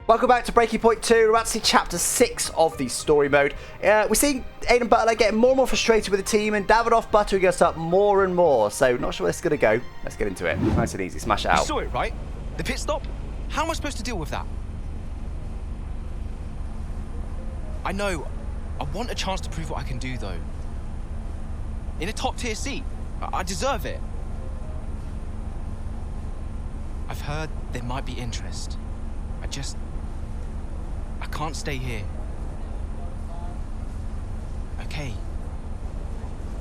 Welcome back to Breaking Point 2. We're about to see Chapter 6 of the story mode. We're seeing Aiden Butler getting more and more frustrated with the team, and Davidoff buttering us up more and more. So, not sure where this is going to go. Let's get into it. Nice and easy. Smash it out. You saw it, right? The pit stop? How am I supposed to deal with that? I know. I want a chance to prove what I can do, though. In a top-tier seat. I deserve it. I've heard there might be interest. I can't stay here. Okay.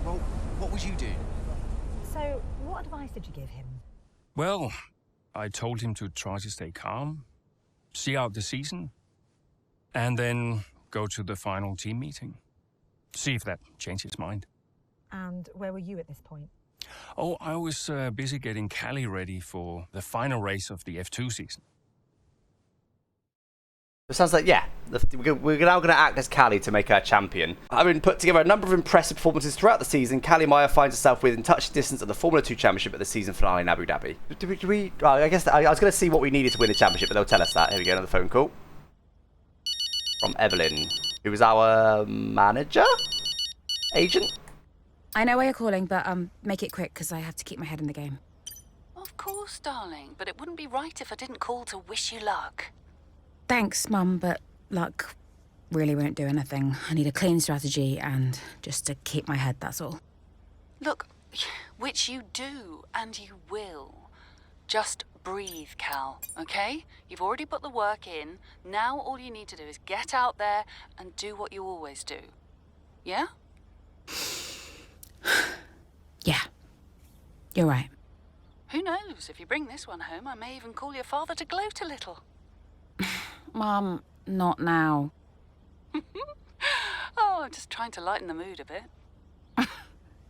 Well, what would you do? So, what advice did you give him? Well, I told him to try to stay calm, see out the season, and then go to the final team meeting. See if that changed his mind. And where were you at this point? Oh, I was busy getting Callie ready for the final race of the F2 season. It sounds like, yeah, we're now going to act as Callie to make her champion. Having put together a number of impressive performances throughout the season, Cali Meyer finds herself within touch distance of the Formula 2 Championship at the season finale in Abu Dhabi. I guess I was going to see what we needed to win the championship, but they'll tell us that. Here we go, another phone call. From Evelyn, who is our manager? Agent? I know why you're calling, but make it quick, because I have to keep my head in the game. Of course, darling, but it wouldn't be right if I didn't call to wish you luck. Thanks, Mum, but luck really won't do anything. I need a clean strategy and just to keep my head, that's all. Look, which you do, and you will. Just breathe, Cal, okay? You've already put the work in. Now all you need to do is get out there and do what you always do. Yeah? Yeah, you're right. Who knows? If you bring this one home, I may even call your father to gloat a little. Mum, not now. Oh, I'm just trying to lighten the mood a bit.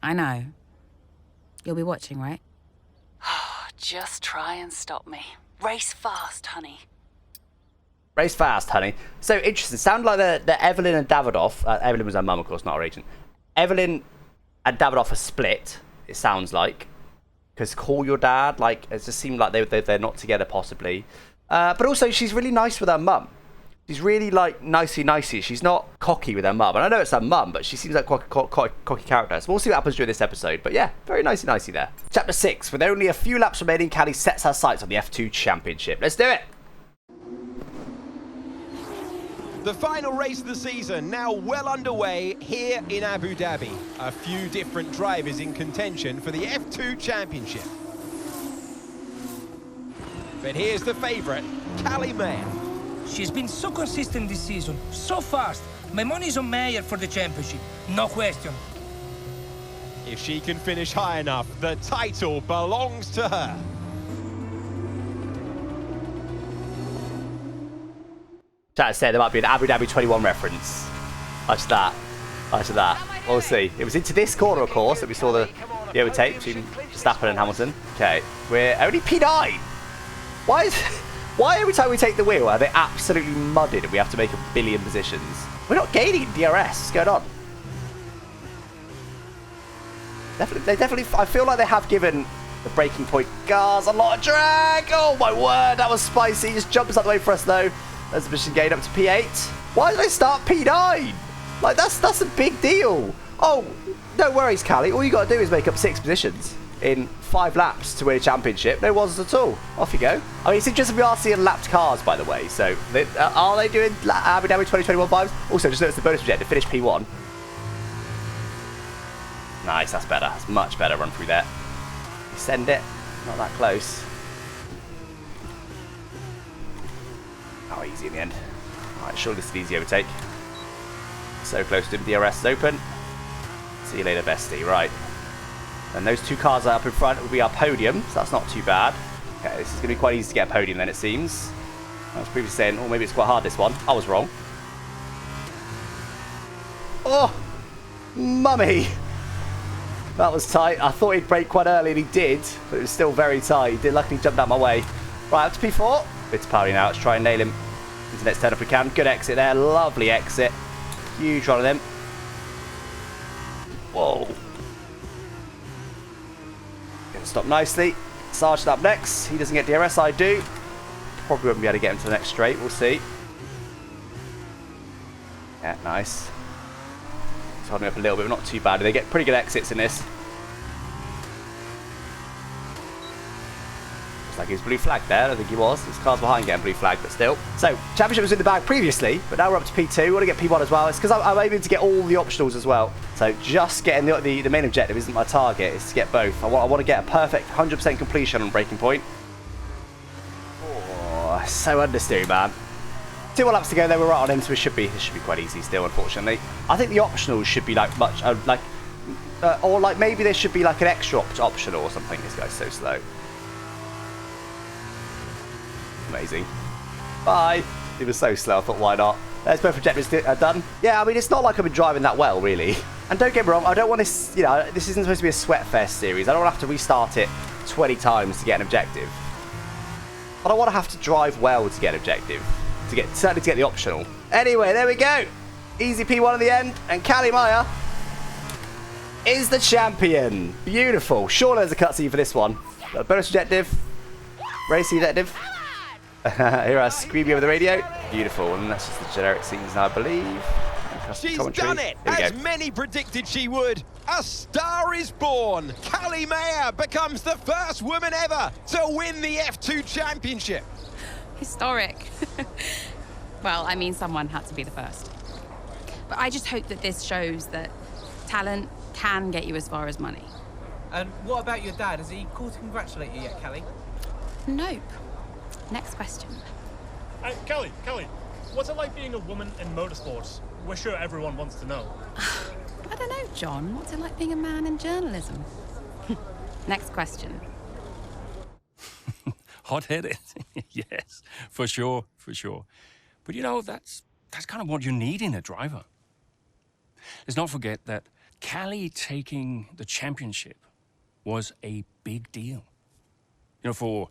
I know. You'll be watching, right? Just try and stop me. Race fast, honey. Race fast, honey. So interesting. Sound like the Evelyn and Davidoff. Evelyn was her mum, of course, not our agent. Evelyn and Davidoff are split, it sounds like. Because call your dad, like, it just seemed like they're not together, possibly. But also, she's really nice with her mum. She's really, like, nicey. She's not cocky with her mum. And I know it's her mum, but she seems like quite a cocky character. So we'll see what happens during this episode. But yeah, very nicey there. Chapter 6. With only a few laps remaining, Callie sets her sights on the F2 Championship. Let's do it! The final race of the season now well underway here in Abu Dhabi. A few different drivers in contention for the F2 Championship. But here's the favourite, Cali Meyer. She's been so consistent this season, so fast. My money's on Meyer for the championship, no question. If she can finish high enough, the title belongs to her. Chat said there might be an Abu Dhabi 21 reference. Watch that. We'll see. It was into this corner, of course, that we saw the overtake between Verstappen and Hamilton. Okay, we're only P9. Why every time we take the wheel are they absolutely mudded and we have to make a billion positions? We're not gaining in DRS. What's going on? Definitely. I feel like they have given the Breaking Point cars a lot of drag. Oh my word, that was spicy. Just jumps out the way for us though. There's a position gain up to P8. Why did they start P9? Like that's a big deal. Oh, no worries, Callie. All you got to do is make up 6 positions in 5 laps to win a championship. No worries at all. Off you go. I mean, it's interesting we are seeing lapped cars, by the way. So, are they doing Abu Dhabi 2021 vibes? Also, just notice the bonus objective, finish P1. Nice, that's better. That's much better run through there. Send it. Not that close. Oh, easy in the end. Alright, sure, this is an easy overtake. So close to him. DRS is open. See you later, bestie. Right. And those 2 cars up in front will be our podium, so that's not too bad. Okay, this is going to be quite easy to get a podium then, it seems. I was previously saying, oh, maybe it's quite hard, this one. I was wrong. Oh! Mummy! That was tight. I thought he'd brake quite early, and he did, but it was still very tight. He did luckily jump out my way. Right, up to P4. Bit to party now. Let's try and nail him into the next turn if we can. Good exit there. Lovely exit. Huge run of them. Whoa. Gonna stop nicely. Sargent up next. He doesn't get DRS, I do. Probably won't be able to get him to the next straight. We'll see. Yeah, nice. He's holding up a little bit, but not too bad. They get pretty good exits in this. Looks like he was blue flagged there. I don't think he was. His car's behind getting blue flagged, but still. So, championship was in the bag previously, but now we're up to P2. We want to get P1 as well. It's because I'm aiming to get all the optionals as well. So, just getting the main objective isn't my target. It's to get both. I want to get a perfect 100% completion on breaking point. Oh, so understeer, man. 2 more laps to go, then we're right on him, so this should be quite easy still, unfortunately. I think the optionals should be like much, or like maybe there should be like an extra optional or something. This guy's so slow. Amazing. Bye. He was so slow, I thought, why not? There's both objectives done. Yeah, I mean, it's not like I've been driving that well, really. And don't get me wrong, I don't want this, you know, this isn't supposed to be a sweatfest series. I don't want to have to restart it 20 times to get an objective. But I want to have to drive well to get an objective. Certainly to get the optional. Anyway, there we go. Easy P1 in the end, and Cali Meyer is the champion. Beautiful. Sure, there's a cutscene for this one. Bonus objective. Racing objective. Here I scream over the radio. Beautiful. And that's just the generic scenes, I believe. She's done it, as many predicted she would. A star is born. Cali Meyer becomes the first woman ever to win the F2 championship. Historic. Well, I mean, someone had to be the first. But I just hope that this shows that talent can get you as far as money. And what about your dad? Has he called to congratulate you yet, Callie? Nope. Next question. Callie, what's it like being a woman in motorsports? We're sure everyone wants to know. I don't know, John. What's it like being a man in journalism? Next question. Hot-headed, yes, for sure. But you know, that's kind of what you need in a driver. Let's not forget that Callie taking the championship was a big deal. You know, for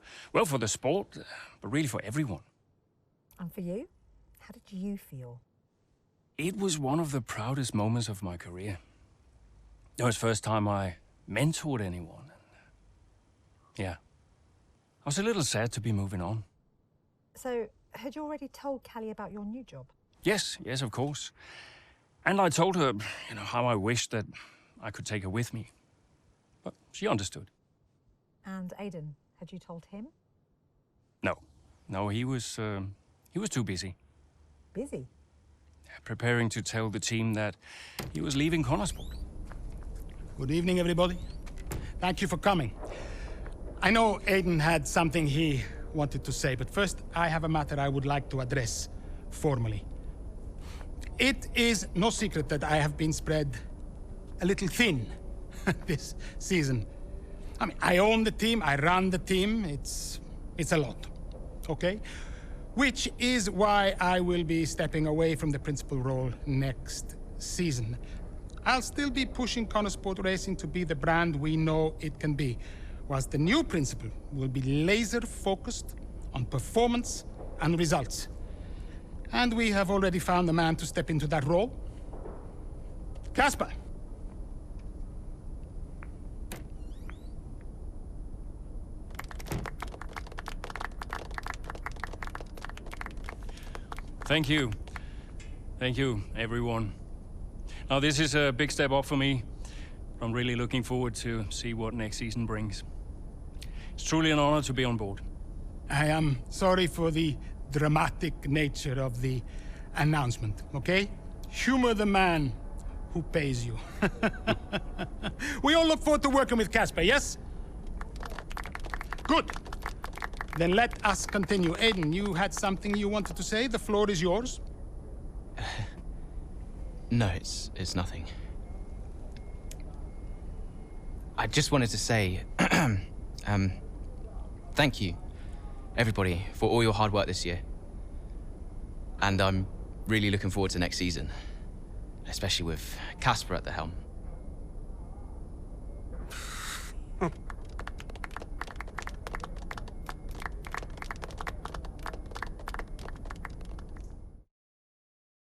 the sport, but really for everyone. And for you? How did you feel? It was one of the proudest moments of my career. It was the first time I mentored anyone. Yeah. I was a little sad to be moving on. So, had you already told Callie about your new job? Yes, of course. And I told her, you know, how I wished that I could take her with me. But she understood. And Aidan, had you told him? No, he was too busy. Busy? Preparing to tell the team that he was leaving Connorsport. Good evening, everybody. Thank you for coming. I know Aidan had something he wanted to say, but first I have a matter I would like to address formally. It is no secret that I have been spread a little thin this season. I mean, I own the team, I run the team, it's a lot, okay? Which is why I will be stepping away from the principal role next season. I'll still be pushing Connorsport Racing to be the brand we know it can be, whilst the new principal will be laser-focused on performance and results. And we have already found a man to step into that role. Casper. Thank you. Thank you, everyone. Now, this is a big step up for me. I'm really looking forward to see what next season brings. It's truly an honor to be on board. I am sorry for the dramatic nature of the announcement, okay? Humor the man who pays you. We all look forward to working with Casper, yes? Good. Then let us continue. Aidan, you had something you wanted to say? The floor is yours. No, it's nothing. I just wanted to say, thank you, everybody, for all your hard work this year. And I'm really looking forward to next season, especially with Casper at the helm.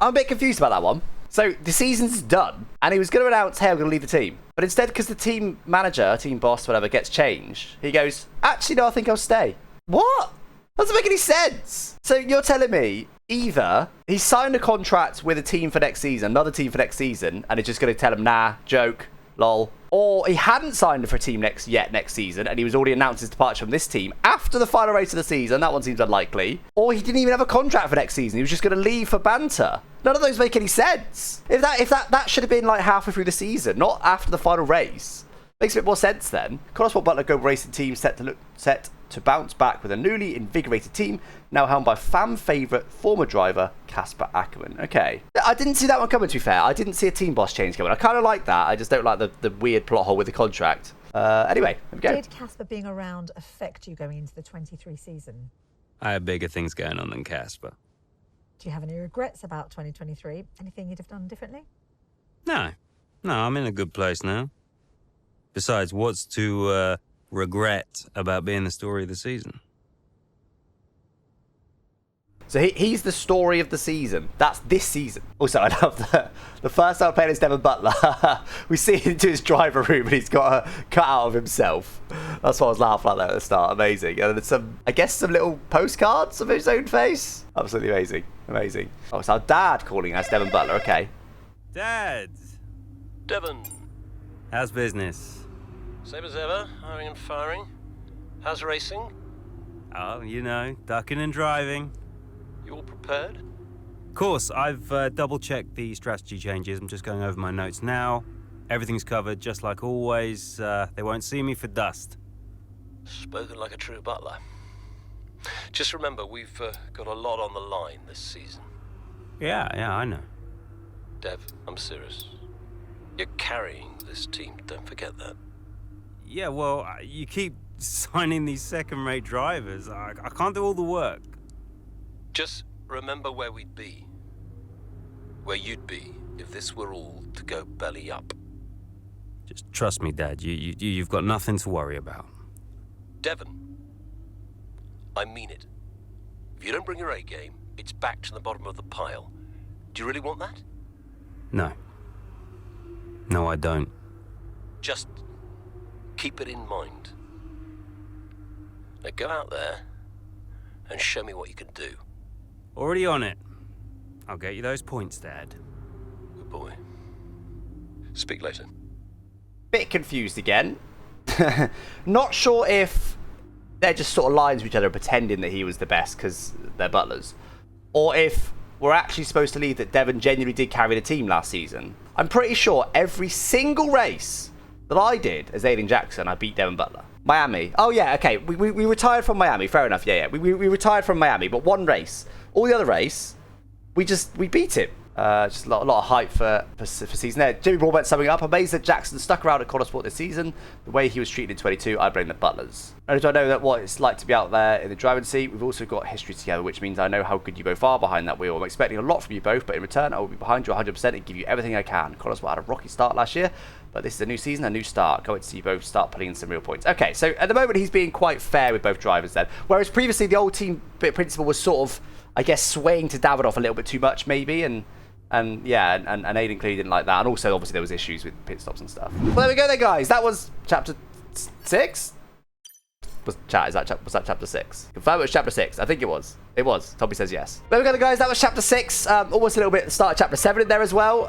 I'm a bit confused about that one. So the season's done, and he was going to announce, hey, I'm going to leave the team. But instead, because the team manager, team boss, whatever, gets changed, he goes, actually, no, I think I'll stay. What? Doesn't make any sense. So you're telling me either he signed a contract with a team for next season, another team for next season, and it's just going to tell him, nah, joke, lol. Or he hadn't signed for a team next season, and he was already announced his departure from this team after the final race of the season. That one seems unlikely. Or he didn't even have a contract for next season. He was just going to leave for banter. None of those make any sense. If that should have been like halfway through the season, not after the final race. Makes a bit more sense then. Connorsport Butler Global Racing Team set to bounce back with a newly invigorated team, now helmed by fan favourite former driver Casper Ackerman. Okay. I didn't see that one coming, to be fair. I didn't see a team boss change coming. I kind of like that. I just don't like the weird plot hole with the contract. Anyway, there we go. Did Casper being around affect you going into the 23 season? I have bigger things going on than Casper. Do you have any regrets about 2023? Anything you'd have done differently? No, I'm in a good place now. Besides, what's to regret about being the story of the season? So he's the story of the season. That's this season. Also, I love the first time I played as Devon Butler. We see him into his driver room and he's got a cutout of himself. That's what I was laughing at there at the start. Amazing. And then I guess some little postcards of his own face. Absolutely amazing. Amazing. Oh, it's our dad calling us Devon Butler. Okay. Dad! Devon. How's business? Same as ever, hiring and firing. How's racing? Oh, you know, ducking and driving. You all prepared? Of course, I've double-checked the strategy changes. I'm just going over my notes now. Everything's covered, just like always. They won't see me for dust. Spoken like a true butler. Just remember, we've got a lot on the line this season. Yeah, I know. Dev, I'm serious. You're carrying this team, don't forget that. Yeah, well, you keep signing these second-rate drivers. I can't do all the work. Just remember where we'd be. Where you'd be if this were all to go belly up. Just trust me, Dad. You've got nothing to worry about. Devon, I mean it. If you don't bring your A game, it's back to the bottom of the pile. Do you really want that? No. No, I don't. Just keep it in mind. Now go out there and show me what you can do. Already on it. I'll get you those points, Dad. Good boy. Speak later. Bit confused again. Not sure if they're just sort of lying to each other, pretending that he was the best because they're butlers, or if we're actually supposed to believe that Devon genuinely did carry the team last season. I'm pretty sure every single race that I did as Aiden Jackson, I beat Devon Butler. Miami. Oh, yeah, okay. We retired from Miami. Fair enough. Yeah. We retired from Miami, but one race. All the other race, we beat him. Just a lot of hype for season there. Jimmy Broadbent summing up. Amazed that Jackson stuck around at Connorsport this season. The way he was treated in 22, I blame the Butlers. Only do I know that what it's like to be out there in the driving seat. We've also got history together, which means I know how good you both are behind that wheel. I'm expecting a lot from you both, but in return, I will be behind you 100% and give you everything I can. Connorsport had a rocky start last year, but this is a new season, a new start. Go and see you both start putting in some real points. Okay, so at the moment, he's being quite fair with both drivers then. Whereas previously, the old team principal was sort of, I guess, swaying to Davidoff a little bit too much, maybe, and Aiden clearly didn't like that. And also, obviously, there was issues with pit stops and stuff. Well, there we go then, guys. That was chapter 6? Was that chapter 6? Confirm it was chapter 6. I think it was. It was. Tommy says yes. There we go, guys. That was chapter 6. Almost a little bit at the start of chapter 7 in there as well.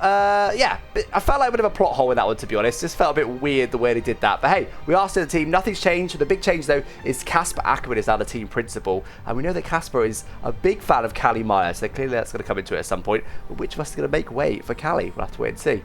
Yeah, I felt like a bit of a plot hole with that one, to be honest. Just felt a bit weird the way they did that. But hey, we are still the team. Nothing's changed. The big change, though, is Casper Ackerman is now the team principal. And we know that Casper is a big fan of Cali Meyer. So clearly that's going to come into it at some point. But which of us is going to make way for Callie? We'll have to wait and see.